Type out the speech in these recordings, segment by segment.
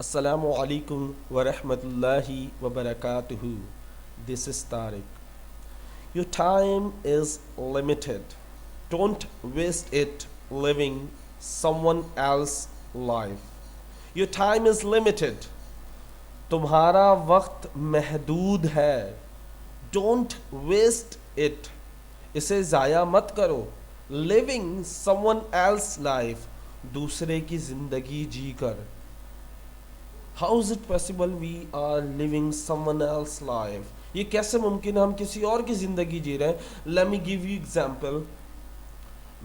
Assalamu alaikum wa rahmatullahi wa barakatuhu. This is Tariq. Your time is limited. Don't waste it living someone else's life. Your time is limited. तुम्हारा वक्त महदूद है. Don't waste it. इसे ज़ाया मत करो. Living someone else's life. दूसरे की ज़िंदगी जी कर. How is it possible we are living someone else's life? ये कैसे मुमकिन है हम किसी और की ज़िंदगी जी रहे हैं? Let me give you example.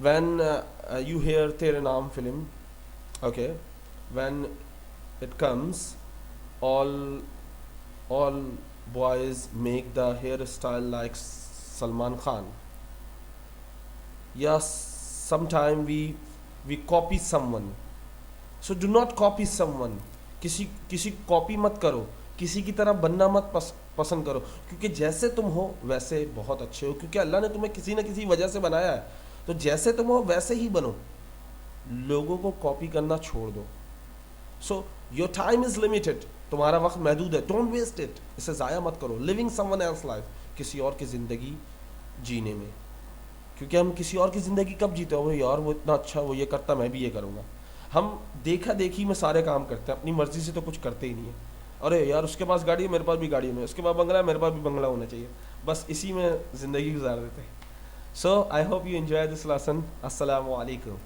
When you hear तेरे नाम film, okay, when it comes, all boys make the hairstyle like Salman Khan. Yes, sometime we copy someone. So do not copy someone. किसी copy मत करो, किसी की तरह बनना मत पसंद करो, क्योंकि जैसे तुम हो वैसे बहुत अच्छे हो, क्योंकि अल्लाह ने तुम्हें किसी न किसी वजह से बनाया है. तो जैसे तुम हो वैसे ही बनो. लोगों को कॉपी करना छोड़ दो. So your time is limited. तुम्हारा वक्त महदूद है. Don't waste it. इसे ज़ाया मत करो. Living someone else life. किसी और की ज़िंदगी जीने में. क्योंकि हम किसी और की ज़िंदगी कब जीते हो, यार वो इतना अच्छा, वो ये करता, मैं भी ये करूँगा. हम देखा देखी में सारे काम करते हैं, अपनी मर्जी से तो कुछ करते ही नहीं है. अरे यार उसके पास गाड़ी है, मेरे पास भी गाड़ी है, उसके पास बंगला है, मेरे पास भी बंगला होना चाहिए. बस इसी में ज़िंदगी गुजार देते हैं. So I hope you enjoy this lesson. अस्सलामु अलैकुम.